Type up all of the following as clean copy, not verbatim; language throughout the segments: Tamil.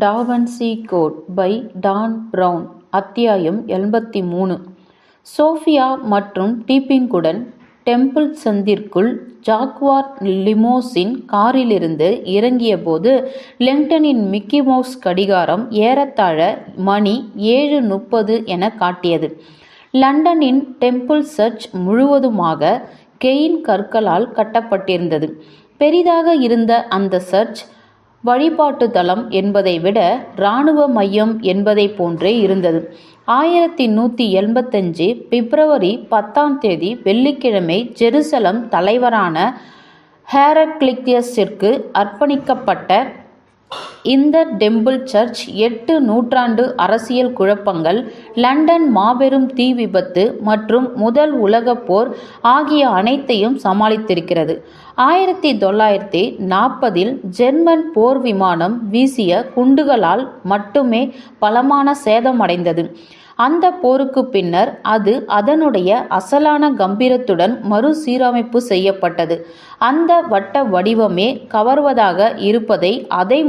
Da Vinci Code by Dan Brown. அத்தியாயம் 83. சோஃபியா மற்றும் டீப்பிங்குடன் டெம்பிள் சந்திற்குள் ஜாக்வார் லிமோசின் காரிலிருந்து இறங்கியபோது லெங்டனின் மிக்கி மவுஸ் கடிகாரம் ஏறத்தாழ மணி 7:30 என காட்டியது. லண்டனின் டெம்பிள் சர்ச் முழுவதுமாக கெயின் கற்களால் கட்டப்பட்டிருந்தது. பெரிதாக இருந்த அந்த சர்ச் வழிபாட்டு தலம் என்பதை விட இராணுவ மையம் என்பதை போன்றே இருந்தது. 1185 பிப்ரவரி 10 வெள்ளிக்கிழமை ஜெருசலம் தலைவரான ஹெராக்ளியஸிற்கு அர்ப்பணிக்கப்பட்ட இந்த டெம்பிள் சர்ச் 8 நூற்றாண்டு அரசியல் குழப்பங்கள், லண்டன் மாபெரும் தீ விபத்து மற்றும் முதல் உலகப் போர் ஆகிய அனைத்தையும் சமாளித்திருக்கிறது. 1940 ஜெர்மன் போர் விமானம் வீசிய குண்டுகளால் மட்டுமே பலமான சேதமடைந்தது. அந்த போருக்கு பின்னர் அது அதனுடைய அசலான கம்பீரத்துடன் மறுசீரமைப்பு செய்யப்பட்டது. அந்த வட்ட வடிவமே கவர்வதாக இருப்பதை அதை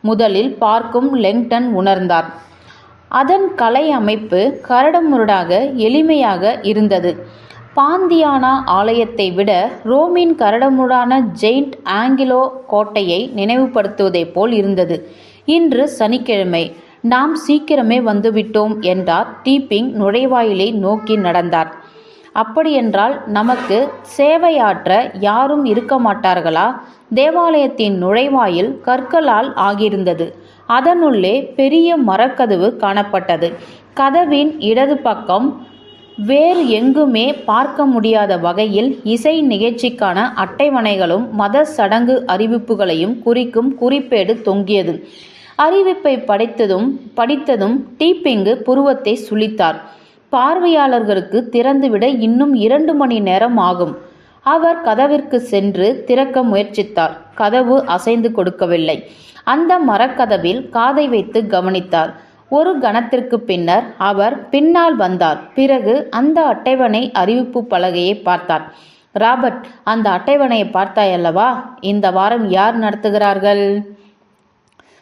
முதலில் பார்க்கும் லெங்டன் உணர்ந்தார். அதன் கலை அமைப்பு கரடுமுரடாக எளிமையாக இருந்தது. பாந்தியானா ஆலயத்தை விட ரோமின் கரடுமுரடான ஜெயிண்ட் ஆங்கிலோ கோட்டையை நினைவுபடுத்துவதை போல் இருந்தது. இன்று சனிக்கிழமை. நாம் சீக்கிரமே வந்துவிட்டோம் என்றார் டீப்பிங் நுழைவாயிலை நோக்கி நடந்தார். அப்படியென்றால் நமக்கு சேவையாற்ற யாரும் இருக்க மாட்டார்களா? தேவாலயத்தின் நுழைவாயில் கற்களால் ஆகியிருந்தது. அதனுள்ளே பெரிய மரக்கதவு காணப்பட்டது. கதவின் இடது பக்கம் வேறு எங்குமே பார்க்க முடியாத வகையில் இசை நிகழ்ச்சிக்கான அட்டைவணைகளும் மத சடங்கு அறிவிப்புகளையும் குறிக்கும் குறிப்பேடு தொங்கியது. அறிவிப்பை படித்ததும் டீப்பிங்கு புருவத்தை சுளித்தார். பார்வையாளர்களுக்கு திறந்துவிட இன்னும் 2 மணி நேரம் ஆகும். அவர் கதவிற்கு சென்று திறக்க முயற்சித்தார். கதவு அசைந்து கொடுக்கவில்லை. அந்த மரக்கதவில் காதை வைத்து கவனித்தார். ஒரு கணத்திற்கு பின்னர் அவர் பின்னால் வந்தார். பிறகு அந்த அட்டைவணை அறிவிப்பு பலகையை பார்த்தார். ராபர்ட், அந்த அட்டைவணையை பார்த்தாயல்லவா? இந்த வாரம் யார் நடத்துகிறார்கள்?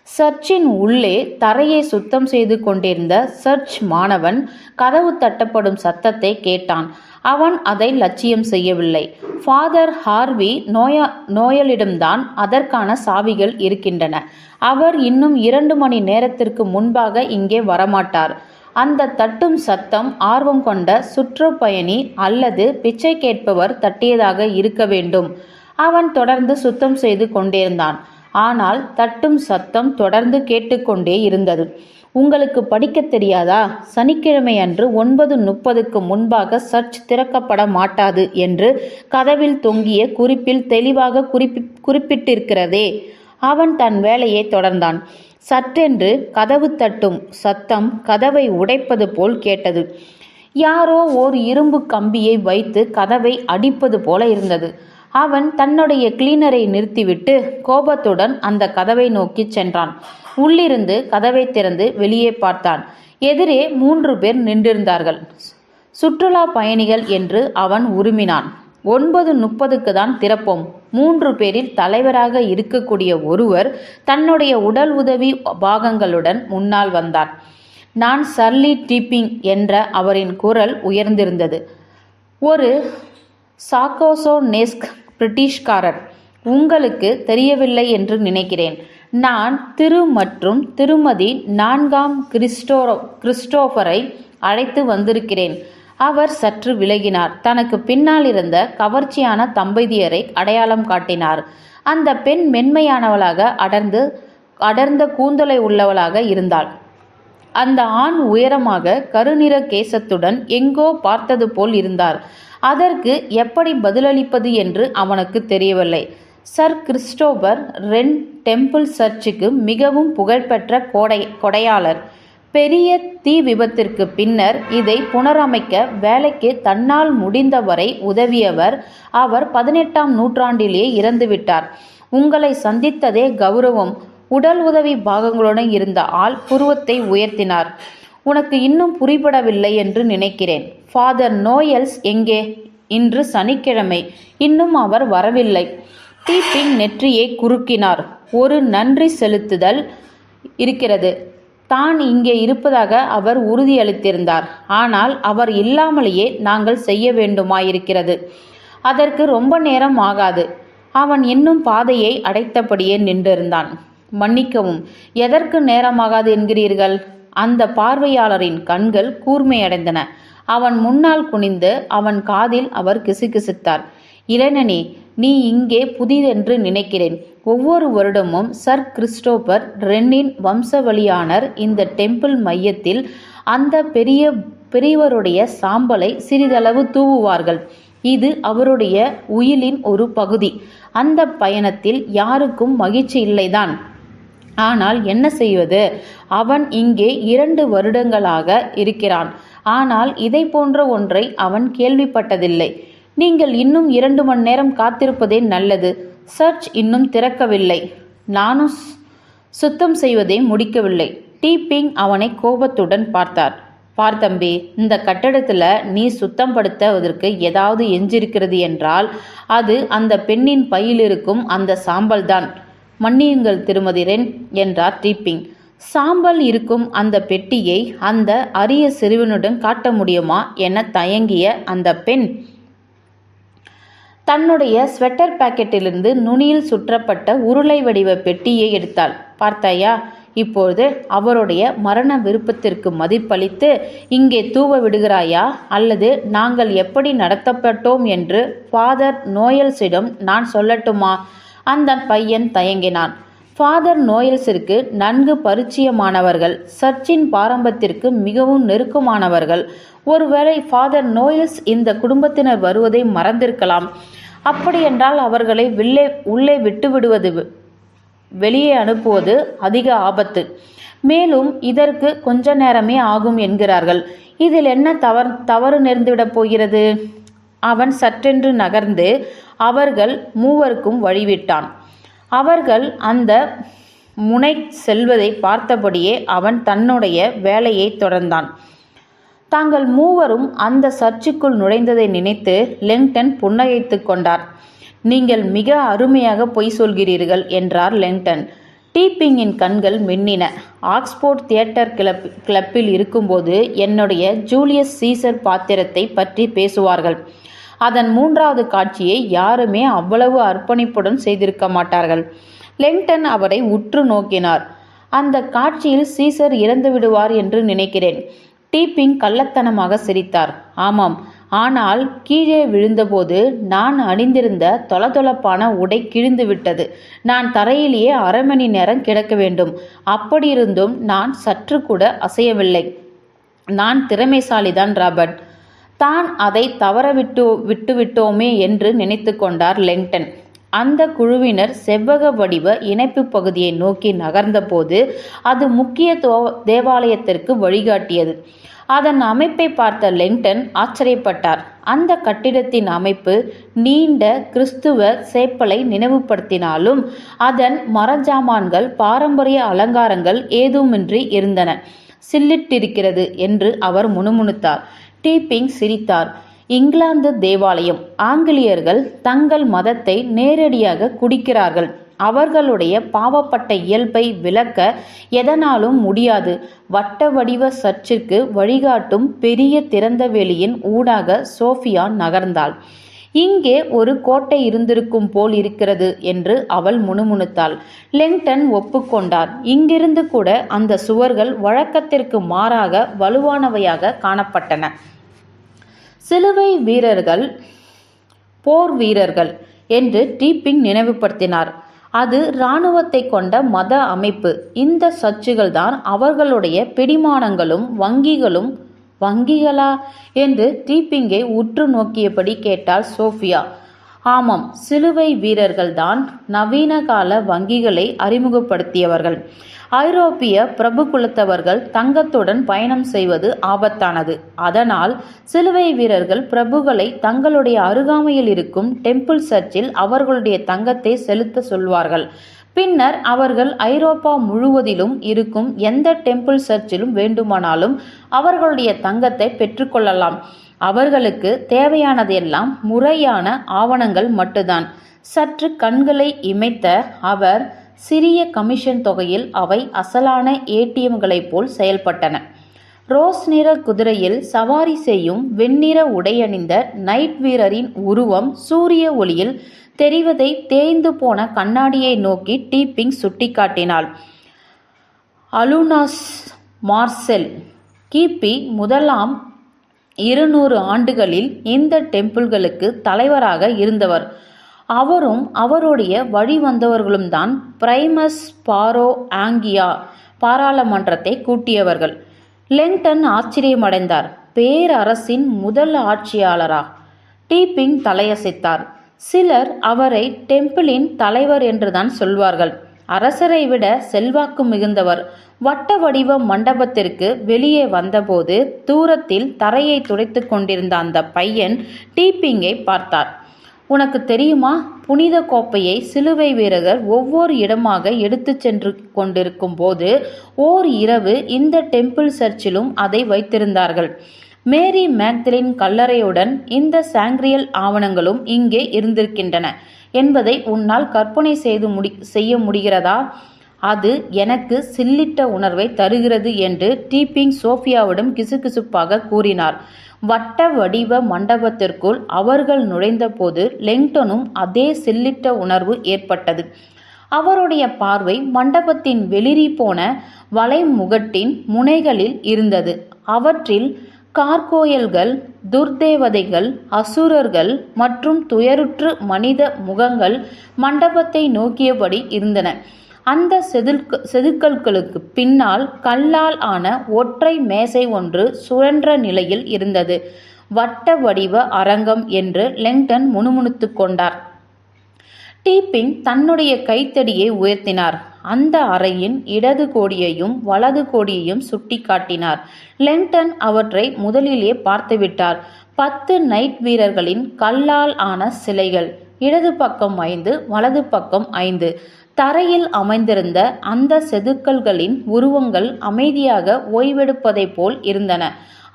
சர்ச்சின் உள்ளே தரையை சுத்தம் செய்து கொண்டிருந்த சர்ச் மாணவன் கதவு தட்டப்படும் சத்தத்தை கேட்டான். அவன் அதை லட்சியம் செய்யவில்லை. ஃபாதர் ஹார்வி நோயலிடம்தான் அதற்கான சாவிகள் இருக்கின்றன. அவர் இன்னும் 2 மணி நேரத்திற்கு முன்பாக இங்கே வரமாட்டார். அந்த தட்டும் சத்தம் ஆர்வம் கொண்ட சுற்றுப்பயணி அல்லது பிச்சை கேட்பவர் தட்டியதாக இருக்க வேண்டும். அவன் தொடர்ந்து சுத்தம் செய்து கொண்டிருந்தான். ஆனால் தட்டும் சத்தம் தொடர்ந்து கேட்டுக்கொண்டே இருந்தது. உங்களுக்கு படிக்க தெரியாதா? சனிக்கிழமை அன்று 9:30க்கு முன்பாக சர்ச் திறக்கப்பட மாட்டாது என்று கதவில் தொங்கிய குறிப்பில் தெளிவாக குறிப்பிட்டிருக்கிறதே. அவன் தன் வேலையை தொடர்ந்தான். சற்றென்று கதவு தட்டும் சத்தம் கதவை உடைப்பது போல் கேட்டது. யாரோ ஓர் இரும்பு கம்பியை வைத்து கதவை அடிப்பது போல இருந்தது. அவன் தன்னுடைய கிளீனரை நிறுத்திவிட்டு கோபத்துடன் அந்த கதவை நோக்கி சென்றான். உள்ளிருந்து கதவை திறந்து வெளியே பார்த்தான். எதிரே 3 பேர் நின்றிருந்தார்கள். சுற்றுலா பயணிகள் என்று அவன் உருமினான். 9:30க்கு தான் திறப்போம். 3 பேரில் தலைவராக இருக்கக்கூடிய ஒருவர் தன்னுடைய உடல் உதவி பாகங்களுடன் முன்னால் வந்தார். நான் சர்லி டீப்பிங் என்ற அவரின் குரல் உயர்ந்திருந்தது. ஒரு சாக்சோனேஸ்க் பிரிட்டிஷ்காரர். உங்களுக்கு தெரியவில்லை என்று நினைக்கிறேன். நான் திரு மற்றும் திருமதி 4ஆம் கிறிஸ்டோபரை அழைத்து வந்திருக்கிறேன். அவர் சற்று விலகினார். தனக்கு பின்னால் இருந்த கவர்ச்சியான தம்பதியரை அடையாளம் காட்டினார். அந்த பெண் மென்மையானவளாக அடர்ந்த கூந்தலை உள்ளவளாக இருந்தாள். அந்த ஆண் உயரமாக கருநிற கேசத்துடன் எங்கோ பார்த்தது போல் இருந்தார். அதற்கு எப்படி பதிலளிப்பது என்று அவனுக்கு தெரியவில்லை. சர் கிறிஸ்டோபர் ரென் டெம்பிள் சர்ச்சுக்கு மிகவும் புகழ்பெற்ற கொடையாளர். பெரிய தீ விபத்திற்கு பின்னர் இதை புனரமைக்க வேலைக்கு தன்னால் முடிந்தவரை உதவியவர். அவர் 18ஆம் நூற்றாண்டிலேயே இறந்துவிட்டார். உங்களை சந்தித்ததே கௌரவம். உடல் உதவி பாகங்களுடன் இருந்த ஆள் புருவத்தை உயர்த்தினார். உனக்கு இன்னும் புரிபடவில்லை என்று நினைக்கிறேன். ஃபாதர் நோயல்ஸ் எங்கே? இன்று சனிக்கிழமை. இன்னும் அவர் வரவில்லை. டீப்பிங் நெற்றியை குறுக்கினார். ஒரு நன்றி செலுத்துதல் இருக்கிறது. தான் இங்கே இருப்பதாக அவர் உறுதியளித்திருந்தார். ஆனால் அவர் இல்லாமலேயே நாங்கள் செய்ய வேண்டுமாயிருக்கிறது. அதற்கு ரொம்ப நேரம் ஆகாது. அவன் இன்னும் பாதையை அடைத்தபடியே நின்றிருந்தான். மன்னிக்கவும், எதற்கு நேரமாகாது என்கிறீர்கள்? அந்த பார்வையாளரின் கண்கள் கூர்மையடைந்தன. அவன் முன்னால் குனிந்து அவன் காதில் அவர் கிசுகிசுத்தார். இளைஞனே, நீ இங்கே புதிதென்று நினைக்கிறேன். ஒவ்வொரு வருடமும் சர் கிறிஸ்டோபர் ரென்னின் வம்சவழியானர் இந்த டெம்பிள் மையத்தில் அந்த பெரியவருடைய சாம்பலை சிறிதளவு தூவுவார்கள். இது அவருடைய உயிலின் ஒரு பகுதி. அந்த பயணத்தில் யாருக்கும் மகிழ்ச்சி இல்லைதான். ஆனால் என்ன செய்வது? அவன் இங்கே 2 வருடங்களாக இருக்கிறான். ஆனால் இதை போன்ற ஒன்றை அவன் கேள்விப்பட்டதில்லை. நீங்கள் இன்னும் 2 மணி நேரம் காத்திருப்பதே நல்லது. சர்ச் இன்னும் திறக்கவில்லை. நானும் சுத்தம் செய்வதை முடிக்கவில்லை. டீப்பிங் அவனை கோபத்துடன் பார்த்தார். பார்த்தம்பி, இந்த கட்டடத்தில் நீ சுத்தம் படுத்துவதற்கு ஏதாவது எஞ்சிருக்கிறது என்றால் அது அந்த பெண்ணின் பையில் இருக்கும் அந்த சாம்பல் தான். மன்னியுங்கள் திருமதி ரென் என்றார் டீப்பிங். சாம்பல் இருக்கும் அந்த பெட்டியை அந்த அரிய சிறுவனுடன் காட்ட முடியுமா என தயங்கிய அந்த பெண் தன்னுடைய ஸ்வெட்டர் பாக்கெட்டிலிருந்து நுனியில் சுற்றப்பட்ட உருளை வடிவ பெட்டியை எடுத்தாள். பார்த்தாயா, இப்போது அவருடைய மரண விருப்பத்திற்கு மதிப்பளித்து இங்கே தூவ விடுகிறாயா, அல்லது நாங்கள் எப்படி நடத்தப்பட்டோம் என்று ஃபாதர் நோயல்ஸிடம் நான் சொல்லட்டுமா? அந்த பையன் தயங்கினான். ஃபாதர் நோயல்ஸிற்கு நன்கு பரிச்சயமானவர்கள், சர்ச்சின் பாரம்பரியத்திற்கு மிகவும் நெருக்கமானவர்கள். ஒருவேளை ஃபாதர் நோயல்ஸ் இந்த குடும்பத்தினர் வருவதை மறந்திருக்கலாம். அப்படியென்றால் அவர்களை உள்ளே விட்டுவிடுவது, வெளியே அனுப்புவது அதிக ஆபத்து. மேலும் இதற்கு கொஞ்ச நேரமே ஆகும் என்கிறார்கள். இதில் என்ன தவறு நேர்ந்துவிடப் போகிறது? அவன் சற்றென்று நகர்ந்து அவர்கள் மூவருக்கும் வழிவிட்டான். அவர்கள் அந்த முனை செல்வதை பார்த்தபடியே அவன் தன்னுடைய வேலையை தொடர்ந்தான். தாங்கள் மூவரும் அந்த சர்ச்சுக்குள் நுழைந்ததை நினைத்து லெங்டன் புன்னகைத்து கொண்டார். நீங்கள் மிக அருமையாக பொய் சொல்கிறீர்கள் என்றார் லெங்டன். டீப்பிங்கின் கண்கள் மின்னின. ஆக்ஸ்போர்ட் தியேட்டர் கிளப்பில் இருக்கும்போது என்னுடைய ஜூலியஸ் சீசர் பாத்திரத்தை பற்றி பேசுவார்கள். அதன் 3வது காட்சியை யாருமே அவ்வளவு அர்ப்பணிப்புடன் செய்திருக்க மாட்டார்கள். லெங்டன் அவரை உற்று நோக்கினார். அந்த காட்சியில் சீசர் இறந்து விடுவார் என்று நினைக்கிறேன். டீப்பிங் கள்ளத்தனமாக சிரித்தார். ஆமாம், ஆனால் கீழே விழுந்தபோது நான் அணிந்திருந்த தொளதொளப்பான உடை கிழிந்து விட்டது. நான் தரையிலேயே 1/2 மணி நேரம் கிடக்க வேண்டும். அப்படியிருந்தும் நான் சற்று கூட அசையவில்லை. நான் திறமைசாலிதான் ராபர்ட். தான் அதை தவற விட்டுவிட்டோமே என்று நினைத்து கொண்டார் லெங்டன். அந்த குழுவினர் செவ்வக வடிவ இணைப்பு பகுதியை நோக்கி நகர்ந்தபோது அது முக்கிய தேவாலயத்திற்கு வழிகாட்டியது. அதன் அமைப்பை பார்த்த லெங்டன் ஆச்சரியப்பட்டார். அந்த கட்டிடத்தின் அமைப்பு நீண்ட கிறிஸ்துவ சேப்பலை நினைவுபடுத்தினாலும் அதன் மரஜாமான்கள், பாரம்பரிய அலங்காரங்கள் ஏதுமின்றி இருந்தன. சில்லிட்டிருக்கிறது என்று அவர் முணுமுணுத்தார். டீப்பிங் சிரித்தார். இங்கிலாந்து தேவாலயம். ஆங்கிலேயர்கள் தங்கள் மதத்தை நேரடியாக குடிக்கிறார்கள். அவர்களுடைய பாவப்பட்ட இயல்பை விளக்க எதனாலும் முடியாது. வட்ட வடிவ சர்ச்சிற்கு வழிகாட்டும் பெரிய திறந்த வெளியின் ஊடாக சோஃபியா நகர்ந்தாள். இங்கே ஒரு கோட்டை இருந்திருக்கும் போல் இருக்கிறது என்று அவள் முணுமுணுத்தாள். லெங்டன் ஒப்புக்கொண்டார். இங்கிருந்து கூட அந்த சுவர்கள் வழக்கத்திற்கு மாறாக வலுவானவையாக காணப்பட்டன. சிலுவை வீரர்கள் போர் வீரர்கள் என்று டீப்பிங் நினைவுபடுத்தினார். அது இராணுவத்தை கொண்ட மத அமைப்பு. இந்த சர்ச்சுகள் தான் அவர்களுடைய பிடிமானங்களும் வங்கிகளும். வங்கிகளா என்று டீப்பிங்கை உற்று நோக்கியபடி கேட்டாள் சோஃபியா. ஆமாம், சிலுவை வீரர்கள் தான் நவீன கால வங்கிகளை அறிமுகப்படுத்தியவர்கள். ஐரோப்பிய பிரபு குலத்தவர்கள் தங்கத்துடன் பயணம் செய்வது ஆபத்தானது. அதனால் சிலுவை வீரர்கள் பிரபுகளை தங்களுடைய அருகாமையில் இருக்கும் டெம்பிள் சர்ச்சில் அவர்களுடைய தங்கத்தை செலுத்த சொல்வார்கள். பின்னர் அவர்கள் ஐரோப்பா முழுவதிலும் இருக்கும் எந்த டெம்பிள் சர்ச்சிலும் வேண்டுமானாலும் அவர்களுடைய தங்கத்தை பெற்றுக்கொள்ளலாம். அவர்களுக்கு தேவையானதெல்லாம் முறையான ஆவணங்கள் மட்டும்தான். சற்று கண்களை இமைத்த அவர் சிறிய கமிஷன் தொகையில் அவை அசலான ஏடிஎம்களைப் போல் செயல்பட்டன. ரோஸ் நிற குதிரையில் சவாரி செய்யும் வெண்ணிற உடையணிந்த நைட் வீரரின் உருவம் சூரிய ஒளியில் தெரிவதை தேய்ந்து போன கண்ணாடியை நோக்கி டீப்பிங் சுட்டிக்காட்டினாள். அலுனாஸ் மார்செல் கிபி 200 ஆண்டுகளில் இந்த டெம்பிள்களுக்கு தலைவராக இருந்தவர். அவரும் அவருடைய வழி வந்தவர்களும் தான் பிரைமஸ் பாரோ ஆங்கியா பாராளுமன்றத்தை கூட்டியவர்கள். லெங்டன் ஆச்சரியமடைந்தார். பேரரசின் முதல் ஆட்சியாளரா? டீப்பிங் தலையசைத்தார். சிலர் அவரை டெம்பிளின் தலைவர் என்றுதான் சொல்வார்கள். அரசரை விட செல்வாக்கு மிகுந்தவர். வட்ட வடிவ மண்டபத்திற்கு வெளியே வந்தபோது தூரத்தில் தரையை துடைத்து கொண்டிருந்த அந்த பையன் டீப்பிங்கை பார்த்தார். உனக்கு தெரியுமா, புனித கோப்பையை சிலுவை வீரர்கள் ஒவ்வொரு இடமாக எடுத்து சென்று கொண்டிருக்கும் போது ஓர் இரவு இந்த டெம்பிள் சர்ச்சிலும் அதை வைத்திருந்தார்கள். மேரி மேக்தலின் கல்லறையுடன் இந்த சாங்கிரியல் ஆவணங்களும் இங்கே இருந்திருக்கின்றன என்பதை உன்னால் கற்பனை செய்ய முடிகிறதா? அது எனக்கு சில்லிட்ட உணர்வை தருகிறது என்று டீப்பிங் சோஃபியாவிடம் கிசுகிசுப்பாக கூறினார். வட்ட வடிவ மண்டபத்திற்குள் அவர்கள் நுழைந்தபோது லெங்டனும் அதே சில்லிட்ட உணர்வு ஏற்பட்டது. அவருடைய பார்வை மண்டபத்தின் வெளிரி போன வலைமுகட்டின் முனைகளில் இருந்தது. அவற்றில் கார்கோயல்கள், துர்தேவதைகள், அசுரர்கள் மற்றும் துயருற்று மனித முகங்கள் மண்டபத்தை நோக்கியபடி இருந்தன. அந்த செதுக்கல்களுக்கு பின்னால் கல்லால் ஆன ஒற்றை மேசை ஒன்று சுழன்ற நிலையில் இருந்தது. வட்ட வடிவ அரங்கம் என்று லெங்டன் முணுமுணுத்து கொண்டார். டீப்பிங் தன்னுடைய கைத்தடியை உயர்த்தினார். அந்த அறையின் இடது கோடியையும் வலது கோடியையும் சுட்டி காட்டினார். லெங்டன் அவற்றை முதலிலே பார்த்துவிட்டார். 10 நைட் வீரர்களின் கல்லால் ஆன சிலைகள். இடது பக்கம் 5, வலது பக்கம் 5. தரையில் அமைந்திருந்த அந்த செதுக்கல்களின் உருவங்கள் அமைதியாக ஓய்வெடுப்பதை போல் இருந்தன.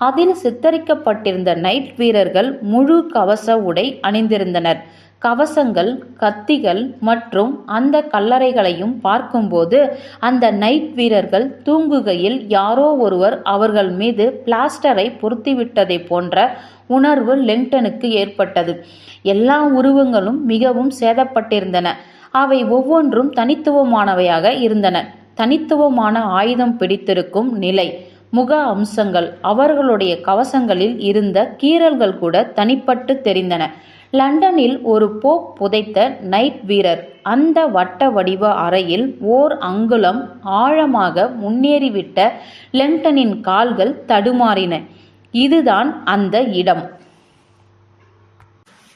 அதில் சித்தரிக்கப்பட்டிருந்த நைட் வீரர்கள் முழு கவச உடை அணிந்திருந்தனர். கவசங்கள், கத்திகள் மற்றும் அந்த கல்லறைகளையும் பார்க்கும்போது அந்த நைட் வீரர்கள் தூங்குகையில் யாரோ ஒருவர் அவர்கள் மீது பிளாஸ்டரை பொருத்திவிட்டதை போன்ற உணர்வு லெங்டனுக்கு ஏற்பட்டது. எல்லா உருவங்களும் மிகவும் சேதப்பட்டிருந்தன. அவை ஒவ்வொன்றும் தனித்துவமானவையாக இருந்தன. தனித்துவமான ஆயுதம் பிடித்திருக்கும் நிலை, முக அம்சங்கள், அவர்களுடைய கவசங்களில் இருந்த கீறல்கள் கூட தனிப்பட்டு தெரிந்தன. லண்டனில் ஒரு போப் புதைத்த நைட் வீரர் அந்த வட்ட வடிவ அறையில் ஓர் அங்குலம் ஆழமாக முன்னேறிவிட்ட லெங்டனின் கால்கள் தடுமாறின. இதுதான் அந்த இடம்.